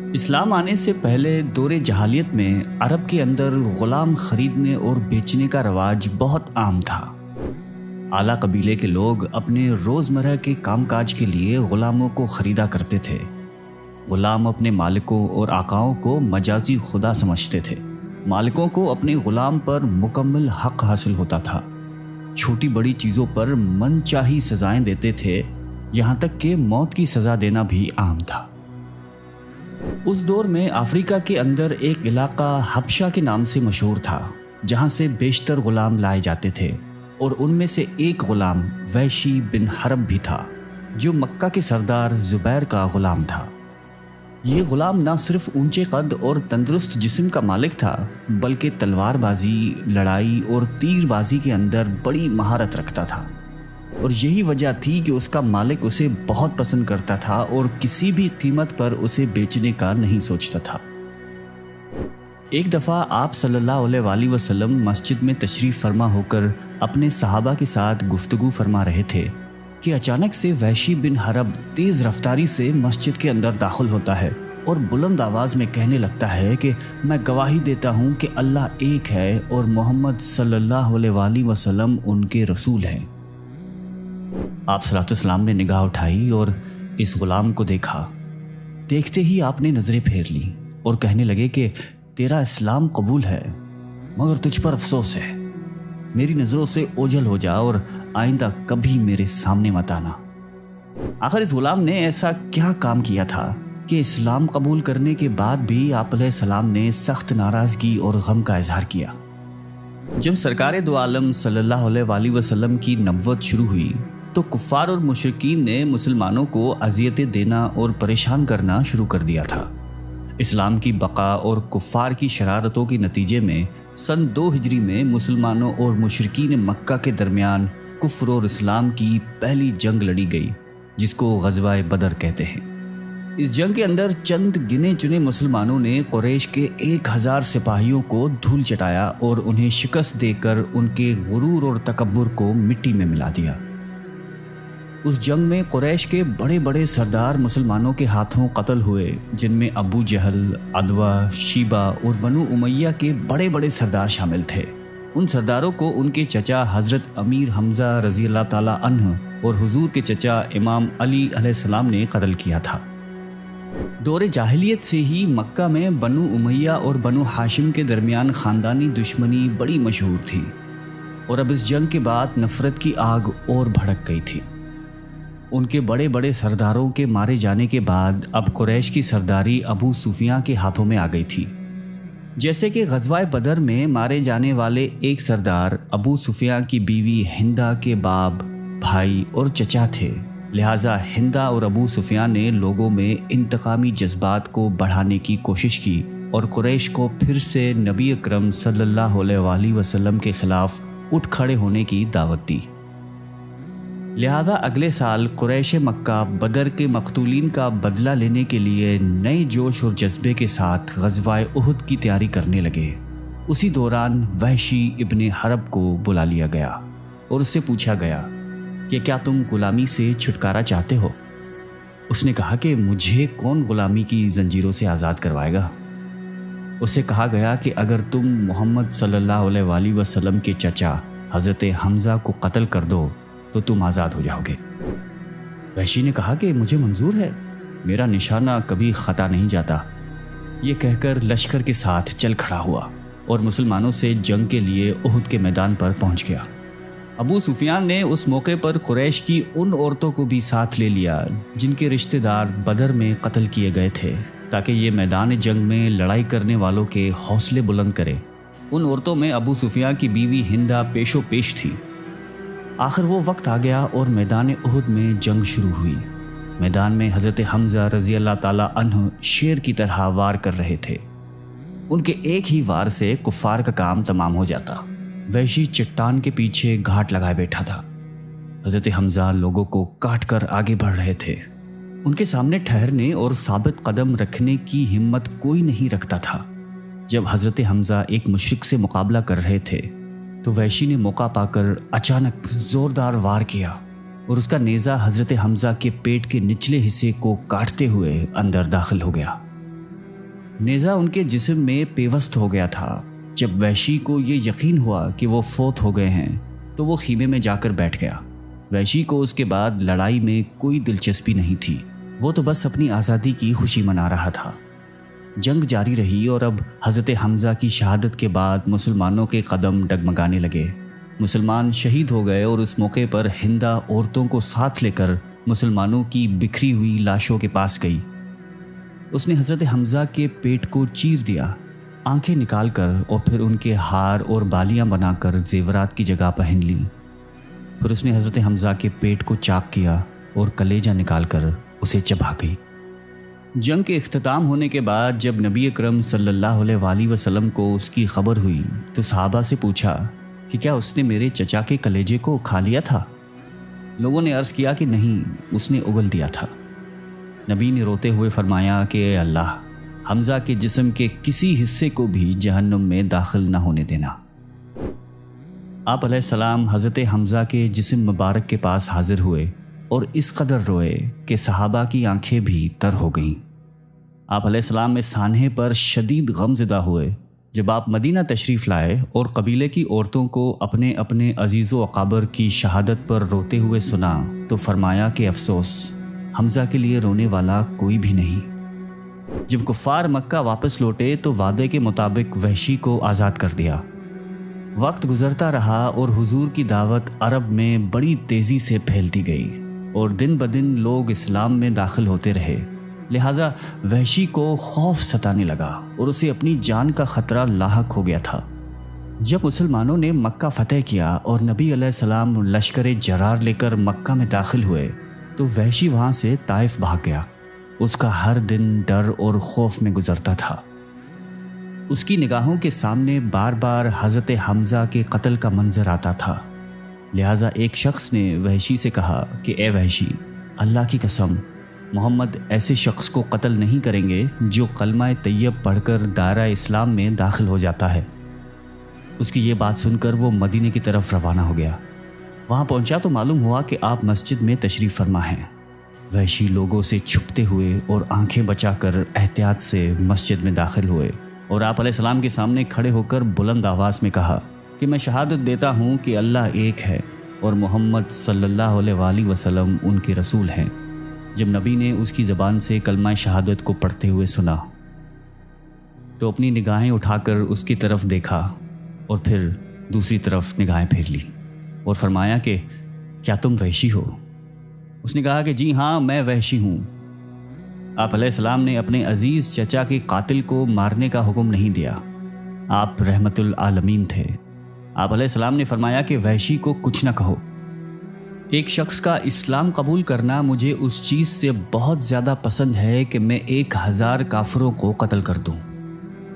اسلام آنے سے پہلے دور جاہلیت میں عرب کے اندر غلام خریدنے اور بیچنے کا رواج بہت عام تھا۔ اعلیٰ قبیلے کے لوگ اپنے روزمرہ کے کام کاج کے لیے غلاموں کو خریدا کرتے تھے۔ غلام اپنے مالکوں اور آقاؤں کو مجازی خدا سمجھتے تھے۔ مالکوں کو اپنے غلام پر مکمل حق حاصل ہوتا تھا۔ چھوٹی بڑی چیزوں پر من چاہی سزائیں دیتے تھے، یہاں تک کہ موت کی سزا دینا بھی عام تھا۔ اس دور میں افریقہ کے اندر ایک علاقہ حبشہ کے نام سے مشہور تھا، جہاں سے بیشتر غلام لائے جاتے تھے، اور ان میں سے ایک غلام وحشی بن حرب بھی تھا، جو مکہ کے سردار زبیر کا غلام تھا۔ یہ غلام نہ صرف اونچے قد اور تندرست جسم کا مالک تھا، بلکہ تلوار بازی، لڑائی اور تیر بازی کے اندر بڑی مہارت رکھتا تھا، اور یہی وجہ تھی کہ اس کا مالک اسے بہت پسند کرتا تھا اور کسی بھی قیمت پر اسے بیچنے کا نہیں سوچتا تھا۔ ایک دفعہ آپ صلی اللہ علیہ وآلہ وسلم مسجد میں تشریف فرما ہو کر اپنے صحابہ کے ساتھ گفتگو فرما رہے تھے کہ اچانک سے وحشی بن حرب تیز رفتاری سے مسجد کے اندر داخل ہوتا ہے اور بلند آواز میں کہنے لگتا ہے کہ میں گواہی دیتا ہوں کہ اللہ ایک ہے اور محمد صلی اللہ علیہ وآلہ وسلم ان کے رسول ہیں۔ آپ صلی اللہ علیہ وسلم نے نگاہ اٹھائی اور اس غلام کو دیکھا۔ دیکھتے ہی آپ نے نظریں پھیر لی اور کہنے لگے کہ تیرا اسلام قبول ہے، مگر تجھ پر افسوس ہے۔ میری نظروں سے اوجھل ہو جا اور آئندہ کبھی میرے سامنے مت آنا۔ آخر اس غلام نے ایسا کیا کام کیا تھا کہ اسلام قبول کرنے کے بعد بھی آپ علیہ السلام نے سخت ناراضگی اور غم کا اظہار کیا؟ جب سرکار دو عالم صلی اللہ علیہ وآلہ وسلم کی نبوت شروع ہوئی تو کفار اور مشرکین نے مسلمانوں کو اذیتیں دینا اور پریشان کرنا شروع کر دیا تھا۔ اسلام کی بقا اور کفار کی شرارتوں کے نتیجے میں سن 2 ہجری میں مسلمانوں اور مشرکین مکہ کے درمیان کفر اور اسلام کی پہلی جنگ لڑی گئی، جس کو غزوہ بدر کہتے ہیں۔ اس جنگ کے اندر چند گنے چنے مسلمانوں نے قریش کے 1000 سپاہیوں کو دھول چٹایا اور انہیں شکست دے کر ان کے غرور اور تکبر کو مٹی میں ملا دیا۔ اس جنگ میں قریش کے بڑے بڑے سردار مسلمانوں کے ہاتھوں قتل ہوئے، جن میں ابو جہل، عدوہ، شیبہ اور بنو امیہ کے بڑے بڑے سردار شامل تھے۔ ان سرداروں کو ان کے چچا حضرت امیر حمزہ رضی اللہ تعالی عنہ اور حضور کے چچا امام علی علیہ السلام نے قتل کیا تھا۔ دور جاہلیت سے ہی مکہ میں بنو امیہ اور بنو ہاشم کے درمیان خاندانی دشمنی بڑی مشہور تھی، اور اب اس جنگ کے بعد نفرت کی آگ اور بھڑک گئی تھی۔ ان کے بڑے بڑے سرداروں کے مارے جانے کے بعد اب قریش کی سرداری ابو سفیان کے ہاتھوں میں آ گئی تھی۔ جیسے کہ غزوہ بدر میں مارے جانے والے ایک سردار ابو سفیان کی بیوی ہندا کے باپ، بھائی اور چچا تھے، لہٰذا ہندا اور ابو سفیان نے لوگوں میں انتقامی جذبات کو بڑھانے کی کوشش کی اور قریش کو پھر سے نبی اکرم صلی اللہ علیہ وآلہ وسلم کے خلاف اٹھ کھڑے ہونے کی دعوت دی۔ لہذا اگلے سال قریش مکہ بدر کے مقتولین کا بدلہ لینے کے لیے نئے جوش اور جذبے کے ساتھ غزوہ احد کی تیاری کرنے لگے۔ اسی دوران وحشی ابن حرب کو بلا لیا گیا اور اس سے پوچھا گیا کہ کیا تم غلامی سے چھٹکارا چاہتے ہو؟ اس نے کہا کہ مجھے کون غلامی کی زنجیروں سے آزاد کروائے گا؟ اس سے کہا گیا کہ اگر تم محمد صلی اللہ علیہ وآلہ وسلم کے چچا حضرت حمزہ کو قتل کر دو تو تم آزاد ہو جاؤ گے۔ وحشی نے کہا کہ مجھے منظور ہے، میرا نشانہ کبھی خطا نہیں جاتا۔ یہ کہہ کر لشکر کے ساتھ چل کھڑا ہوا اور مسلمانوں سے جنگ کے لیے احد کے میدان پر پہنچ گیا۔ ابو سفیان نے اس موقع پر قریش کی ان عورتوں کو بھی ساتھ لے لیا جن کے رشتہ دار بدر میں قتل کیے گئے تھے، تاکہ یہ میدان جنگ میں لڑائی کرنے والوں کے حوصلے بلند کرے۔ ان عورتوں میں ابو سفیان کی بیوی ہندا پیشو پیش تھی۔ آخر وہ وقت آ گیا اور میدان احد میں جنگ شروع ہوئی۔ میدان میں حضرت حمزہ رضی اللہ تعالی عنہ شیر کی طرح وار کر رہے تھے۔ ان کے ایک ہی وار سے کفار کا کام تمام ہو جاتا۔ وحشی چٹان کے پیچھے گھاٹ لگائے بیٹھا تھا۔ حضرت حمزہ لوگوں کو کاٹ کر آگے بڑھ رہے تھے۔ ان کے سامنے ٹھہرنے اور ثابت قدم رکھنے کی ہمت کوئی نہیں رکھتا تھا۔ جب حضرت حمزہ ایک مشرک سے مقابلہ کر رہے تھے تو وحشی نے موقع پا کر اچانک زوردار وار کیا اور اس کا نیزہ حضرت حمزہ کے پیٹ کے نچلے حصے کو کاٹتے ہوئے اندر داخل ہو گیا۔ نیزہ ان کے جسم میں پیوست ہو گیا تھا۔ جب وحشی کو یہ یقین ہوا کہ وہ فوت ہو گئے ہیں تو وہ خیمے میں جا کر بیٹھ گیا۔ وحشی کو اس کے بعد لڑائی میں کوئی دلچسپی نہیں تھی، وہ تو بس اپنی آزادی کی خوشی منا رہا تھا۔ جنگ جاری رہی اور اب حضرت حمزہ کی شہادت کے بعد مسلمانوں کے قدم ڈگمگانے لگے۔ مسلمان شہید ہو گئے اور اس موقع پر ہندہ عورتوں کو ساتھ لے کر مسلمانوں کی بکھری ہوئی لاشوں کے پاس گئی۔ اس نے حضرت حمزہ کے پیٹ کو چیر دیا، آنکھیں نکال کر اور پھر ان کے ہار اور بالیاں بنا کر زیورات کی جگہ پہن لی۔ پھر اس نے حضرت حمزہ کے پیٹ کو چاک کیا اور کلیجہ نکال کر اسے چبا گئی۔ جنگ کے اختتام ہونے کے بعد جب نبی اکرم صلی اللہ علیہ وآلہ وسلم کو اس کی خبر ہوئی تو صحابہ سے پوچھا کہ کیا اس نے میرے چچا کے کلیجے کو کھا لیا تھا؟ لوگوں نے عرض کیا کہ نہیں، اس نے اگل دیا تھا۔ نبی نے روتے ہوئے فرمایا کہ اے اللہ، حمزہ کے جسم کے کسی حصے کو بھی جہنم میں داخل نہ ہونے دینا۔ آپ علیہ السلام حضرت حمزہ کے جسم مبارک کے پاس حاضر ہوئے اور اس قدر روئے کہ صحابہ کی آنکھیں بھی تر ہو گئیں۔ آپ علیہ السلام میں سانحے پر شدید غم زدہ ہوئے جب آپ مدینہ تشریف لائے اور قبیلے کی عورتوں کو اپنے اپنے عزیز و اقابر کی شہادت پر روتے ہوئے سنا تو فرمایا کہ افسوس، حمزہ کے لیے رونے والا کوئی بھی نہیں۔ جب کفار مکہ واپس لوٹے تو وعدے کے مطابق وحشی کو آزاد کر دیا۔ وقت گزرتا رہا اور حضور کی دعوت عرب میں بڑی تیزی سے پھیلتی گئی اور دن بدن لوگ اسلام میں داخل ہوتے رہے، لہٰذا وحشی کو خوف ستانے لگا اور اسے اپنی جان کا خطرہ لاحق ہو گیا تھا۔ جب مسلمانوں نے مکہ فتح کیا اور نبی علیہ السلام لشکر جرار لے کر مکہ میں داخل ہوئے تو وحشی وہاں سے طائف بھاگ گیا۔ اس کا ہر دن ڈر اور خوف میں گزرتا تھا۔ اس کی نگاہوں کے سامنے بار بار حضرت حمزہ کے قتل کا منظر آتا تھا، لہٰذا ایک شخص نے وحشی سے کہا کہ اے وحشی، اللہ کی قسم، محمد ایسے شخص کو قتل نہیں کریں گے جو کلمہ طیب پڑھ کر دائرہ اسلام میں داخل ہو جاتا ہے۔ اس کی یہ بات سن کر وہ مدینے کی طرف روانہ ہو گیا۔ وہاں پہنچا تو معلوم ہوا کہ آپ مسجد میں تشریف فرما ہیں۔ وحشی لوگوں سے چھپتے ہوئے اور آنکھیں بچا کر احتیاط سے مسجد میں داخل ہوئے اور آپ علیہ السلام کے سامنے کھڑے ہو کر بلند آواز میں کہا کہ میں شہادت دیتا ہوں کہ اللہ ایک ہے اور محمد صلی اللہ علیہ وآلہ وسلم ان کے رسول ہیں۔ جب نبی نے اس کی زبان سے کلمہ شہادت کو پڑھتے ہوئے سنا تو اپنی نگاہیں اٹھا کر اس کی طرف دیکھا اور پھر دوسری طرف نگاہیں پھیر لی اور فرمایا کہ کیا تم وحشی ہو؟ اس نے کہا کہ جی ہاں، میں وحشی ہوں۔ آپ علیہ السلام نے اپنے عزیز چچا کے قاتل کو مارنے کا حکم نہیں دیا، آپ رحمت العالمین تھے۔ آپ علیہ السلام نے فرمایا کہ وحشی کو کچھ نہ کہو۔ ایک شخص کا اسلام قبول کرنا مجھے اس چیز سے بہت زیادہ پسند ہے کہ میں 1000 کافروں کو قتل کر دوں۔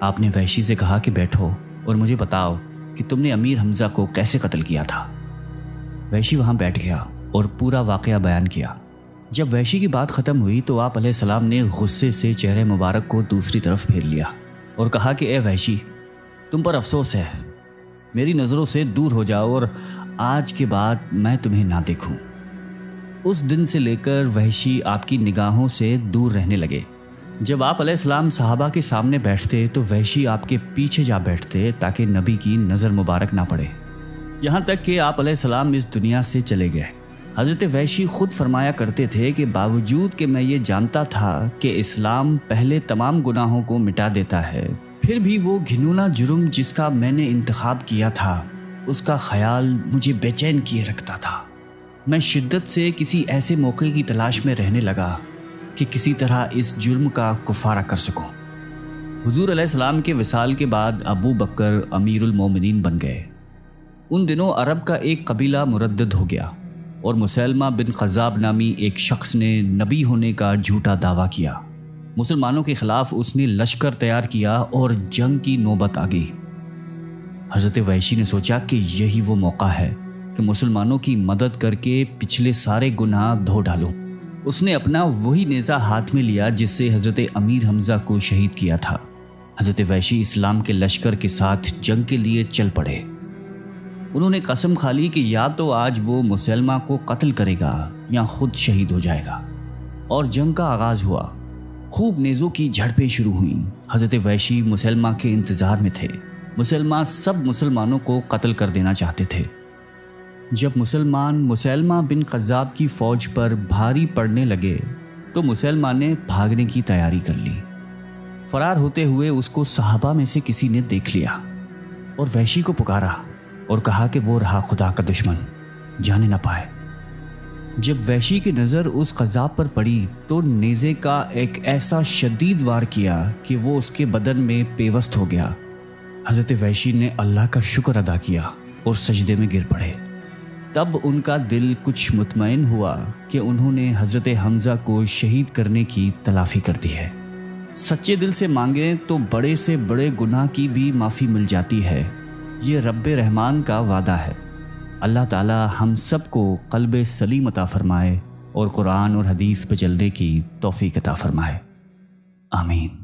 آپ نے وحشی سے کہا کہ بیٹھو اور مجھے بتاؤ کہ تم نے امیر حمزہ کو کیسے قتل کیا تھا۔ وحشی وہاں بیٹھ گیا اور پورا واقعہ بیان کیا۔ جب وحشی کی بات ختم ہوئی تو آپ علیہ السلام نے غصے سے چہرے مبارک کو دوسری طرف پھیر لیا اور کہا کہ اے وحشی، تم پر افسوس ہے، میری نظروں سے دور ہو جاؤ اور آج کے بعد میں تمہیں نہ دیکھوں۔ اس دن سے لے کر وحشی آپ کی نگاہوں سے دور رہنے لگے۔ جب آپ علیہ السلام صحابہ کے سامنے بیٹھتے تو وحشی آپ کے پیچھے جا بیٹھتے تاکہ نبی کی نظر مبارک نہ پڑے، یہاں تک کہ آپ علیہ السلام اس دنیا سے چلے گئے۔ حضرت وحشی خود فرمایا کرتے تھے کہ باوجود کہ میں یہ جانتا تھا کہ اسلام پہلے تمام گناہوں کو مٹا دیتا ہے، پھر بھی وہ گھنونا جرم جس کا میں نے انتخاب کیا تھا اس کا خیال مجھے بے چین کیے رکھتا تھا۔ میں شدت سے کسی ایسے موقع کی تلاش میں رہنے لگا کہ کسی طرح اس جرم کا کفارہ کر سکوں۔ حضور علیہ السلام کے وصال کے بعد ابو بکر امیر المومنین بن گئے۔ ان دنوں عرب کا ایک قبیلہ مردد ہو گیا اور مسیلمہ بن خذاب نامی ایک شخص نے نبی ہونے کا جھوٹا دعویٰ کیا۔ مسلمانوں کے خلاف اس نے لشکر تیار کیا اور جنگ کی نوبت آ گئی۔ حضرت وحشی نے سوچا کہ یہی وہ موقع ہے کہ مسلمانوں کی مدد کر کے پچھلے سارے گناہ دھو ڈالوں۔ اس نے اپنا وہی نیزہ ہاتھ میں لیا جس سے حضرت امیر حمزہ کو شہید کیا تھا۔ حضرت وحشی اسلام کے لشکر کے ساتھ جنگ کے لیے چل پڑے۔ انہوں نے قسم کھا لی کہ یا تو آج وہ مسلمہ کو قتل کرے گا یا خود شہید ہو جائے گا، اور جنگ کا آغاز ہوا۔ خوب نیزوں کی جھڑپیں شروع ہوئیں۔ حضرت وحشی مسلمہ کے انتظار میں تھے۔ سب مسلمانوں کو قتل کر دینا چاہتے تھے۔ جب مسلمان مسلمہ بن قذاب کی فوج پر بھاری پڑنے لگے تو مسلمہ نے بھاگنے کی تیاری کر لی۔ فرار ہوتے ہوئے اس کو صحابہ میں سے کسی نے دیکھ لیا اور وحشی کو پکارا اور کہا کہ وہ رہا خدا کا دشمن، جانے نہ پائے۔ جب وحشی کی نظر اس قذاب پر پڑی تو نیزے کا ایک ایسا شدید وار کیا کہ وہ اس کے بدن میں پیوست ہو گیا۔ حضرت وحشی نے اللہ کا شکر ادا کیا اور سجدے میں گر پڑے۔ تب ان کا دل کچھ مطمئن ہوا کہ انہوں نے حضرت حمزہ کو شہید کرنے کی تلافی کر دی ہے۔ سچے دل سے مانگیں تو بڑے سے بڑے گناہ کی بھی معافی مل جاتی ہے، یہ رب رحمان کا وعدہ ہے۔ اللہ تعالی ہم سب کو قلب سلیم عطا فرمائے اور قرآن اور حدیث پہ چلنے کی توفیق عطا فرمائے، آمین۔